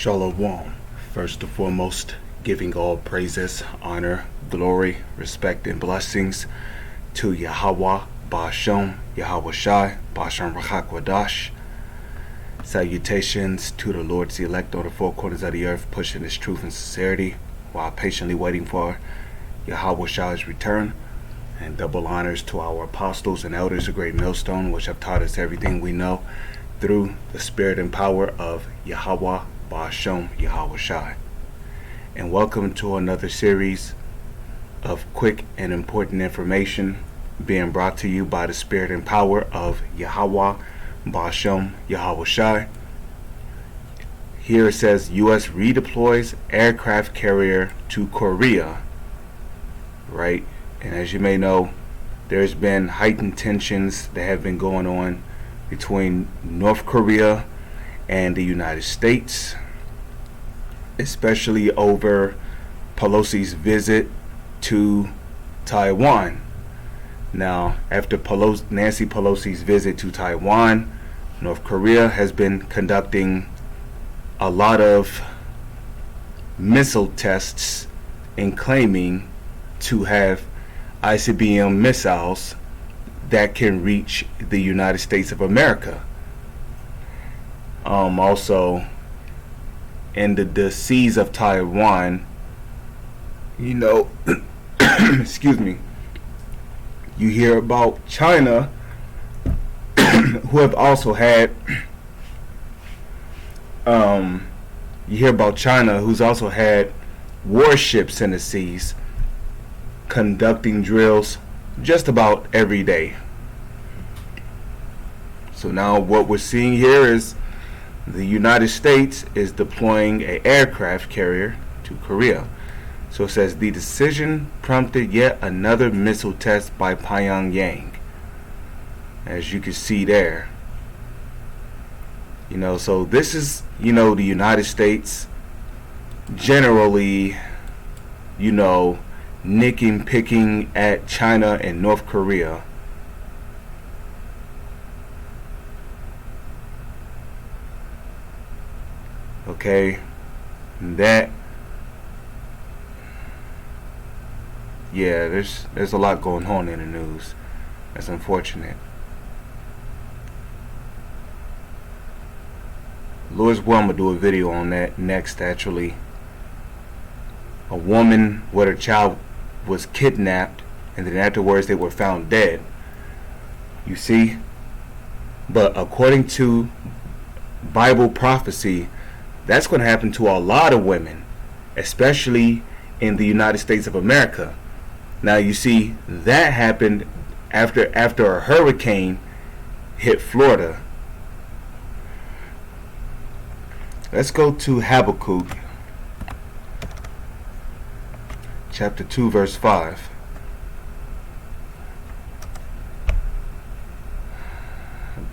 Shalom. First and foremost, giving all praises, honor, glory, respect, and blessings to Yahweh, Ba'ashem, Yahweh Shai, Ba'ashem Rachakwadash. Salutations to the Lord's elect on the four corners of the earth, pushing His truth and sincerity while patiently waiting for Yahweh Shai's return. And double honors to our apostles and elders of Great Millstone, which have taught us everything we know through the spirit and power of Yahweh, Ba'ashem, Yahweh Shai. And welcome to another series of quick and important information being brought to you by the spirit and power of Yahweh, Ba'ashem, Yahweh Shai. Here it says U.S. redeploys aircraft carrier to Korea, right? And as you may know, there's been heightened tensions that have been going on between North Korea and the United States, especially over Pelosi's visit to Taiwan. Now, after Nancy Pelosi's visit to Taiwan, North Korea has been conducting a lot of missile tests and claiming to have ahchyam missiles that can reach the United States of America. Also, in the seas of Taiwan, excuse me, you hear about China, who have also had, you hear about China, who's also had warships in the seas, conducting drills just about every day. So now what we're seeing here is the United States is deploying an aircraft carrier to Korea. So it says the decision prompted yet another missile test by Pyongyang, as you can see there. So this is, the United States generally, nicking, picking at China and North Korea. Okay, there's a lot going on in the news. That's unfortunate. Lord's will, I'm gonna do a video on that next. Actually, a woman with her child was kidnapped, and then afterwards they were found dead. You see, but according to Bible prophecy, that's going to happen to a lot of women, especially in the United States of America. Now you see, that happened after a hurricane hit Florida. Let's go to Habakkuk chapter 2 verse 5.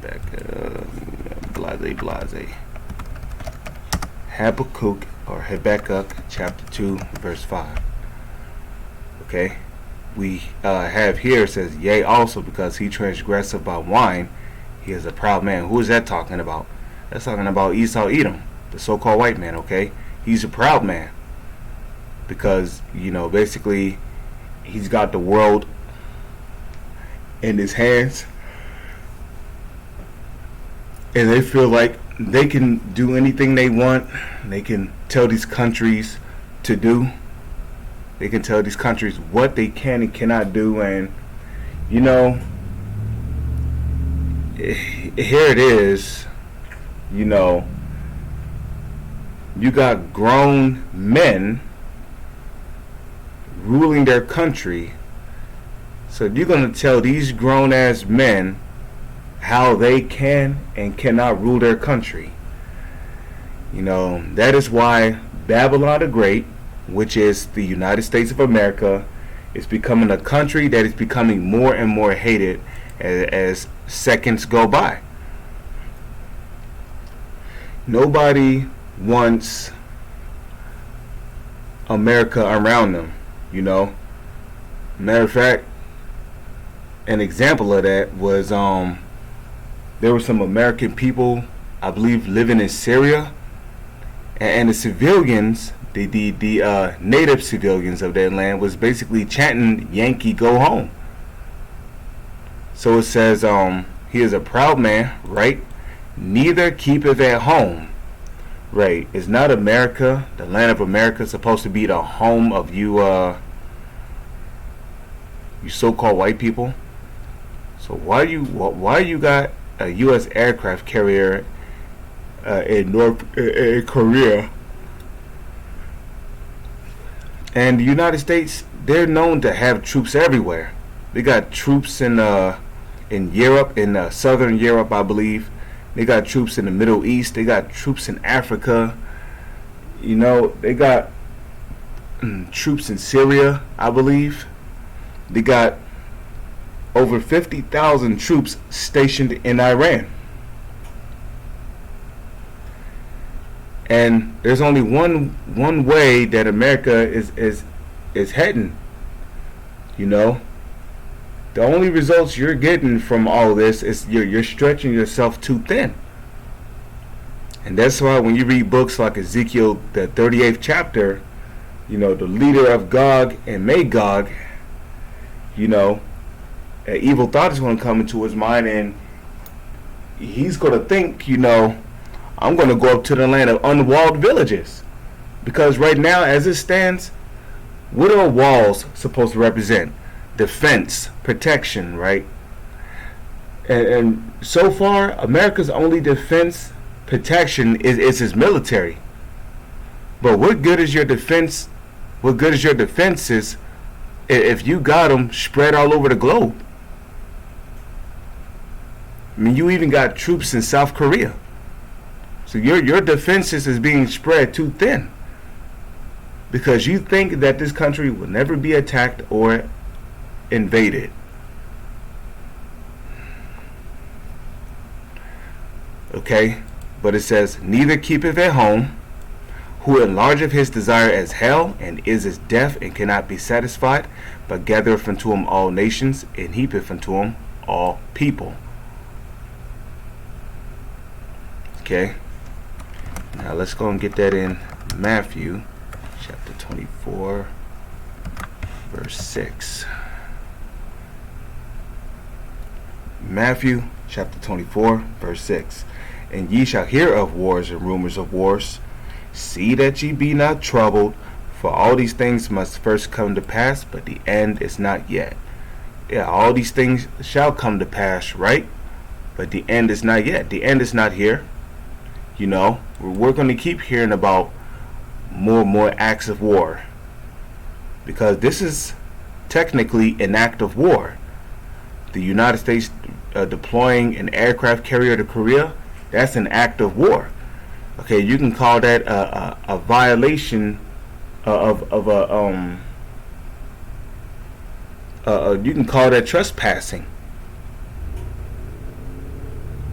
Back blase. Habakkuk chapter 2 verse 5. Okay, we have here, it says, yea, also because he transgresseth by wine, he is a proud man. Who is that talking about? That's talking about Esau Edom, the so-called white man. Okay, he's a proud man because basically he's got the world in his hands, and they feel like they can do anything they want. They can tell these countries to do. They can tell these countries what they can and cannot do. And here it is. You got grown men ruling their country. So you're going to tell these grown ass men how they can and cannot rule their country. That is why Babylon the Great, which is the United States of America, is becoming a country that is becoming more and more hated as seconds go by. Nobody wants America around them, Matter of fact, an example of that was there were some American people, I believe, living in Syria, And the civilians, the native civilians of that land, was basically chanting "Yankee, go home." So it says, he is a proud man, right? Neither keepeth at home, right? Is not America, the land of America, supposed to be the home of you, you so-called white people? So why you got a U.S. aircraft carrier in Korea? And the United States, they're known to have troops everywhere. They got troops in Europe, in southern Europe, I believe. They got troops in the Middle East. They got troops in Africa. You know, they got troops in Syria, I believe. They got over 50,000 troops stationed in Iran. And there's only one way that America is heading. You know, the only results you're getting from all this is you're stretching yourself too thin. And that's why when you read books like Ezekiel, the 38th chapter, you know, the leader of Gog and Magog, you know, an evil thought is going to come into his mind, and he's going to think, you know, I'm going to go up to the land of unwalled villages. Because right now, as it stands, what are walls supposed to represent? Defense, protection, right? And so far, America's only defense, protection is its military. But what good is your defense? What good is your defenses if you got them spread all over the globe? I mean, you even got troops in South Korea. So your defenses is being spread too thin. Because you think that this country will never be attacked or invaded. Okay? But it says, neither keepeth at home, who enlargeth his desire as hell, and is as deaf, and cannot be satisfied, but gathereth unto him all nations, and heapeth unto him all people. Okay? Now let's go and get that in Matthew chapter 24, verse 6. Matthew chapter 24, verse 6. And ye shall hear of wars and rumors of wars. See that ye be not troubled, for all these things must first come to pass, but the end is not yet. Yeah, all these things shall come to pass, right? But the end is not yet. The end is not here. You know, we're going to keep hearing about more and more acts of war, because this is technically an act of war. The United States deploying an aircraft carrier to Korea, that's an act of war. Okay, you can call that a violation of you can call that trespassing,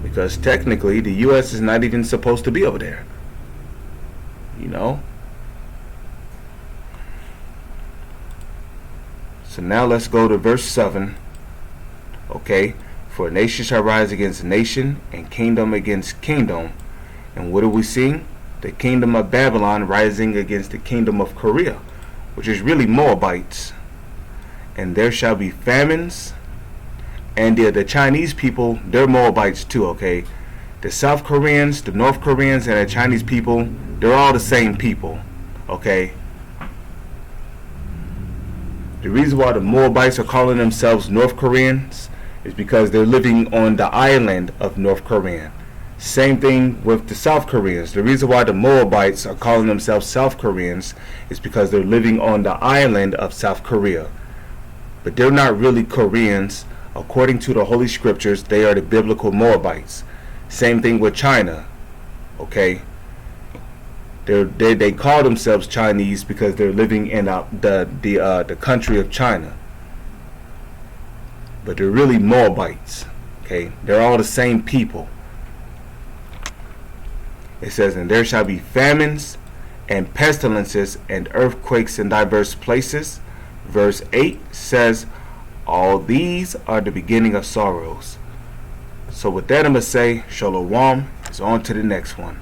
because technically the U.S. is not even supposed to be over there. You know. So now let's go to verse 7. Okay, for nation shall rise against nation, and kingdom against kingdom. And what are we seeing? The kingdom of Babylon rising against the kingdom of Korea, which is really Moabites. And there shall be famines. And the Chinese people, they're Moabites too, okay? The South Koreans, the North Koreans, and the Chinese people, they're all the same people, okay? The reason why the Moabites are calling themselves North Koreans is because they're living on the island of North Korea. Same thing with the South Koreans. The reason why the Moabites are calling themselves South Koreans is because they're living on the island of South Korea. But they're not really Koreans. According to the Holy Scriptures, they are the biblical Moabites. Same thing with China. Okay? They call themselves Chinese because they're living in the country of China. But they're really Moabites. Okay? They're all the same people. It says, and there shall be famines and pestilences and earthquakes in diverse places. Verse 8 says, all these are the beginning of sorrows. So with that, I'm going to say, Shalom. It's on to the next one.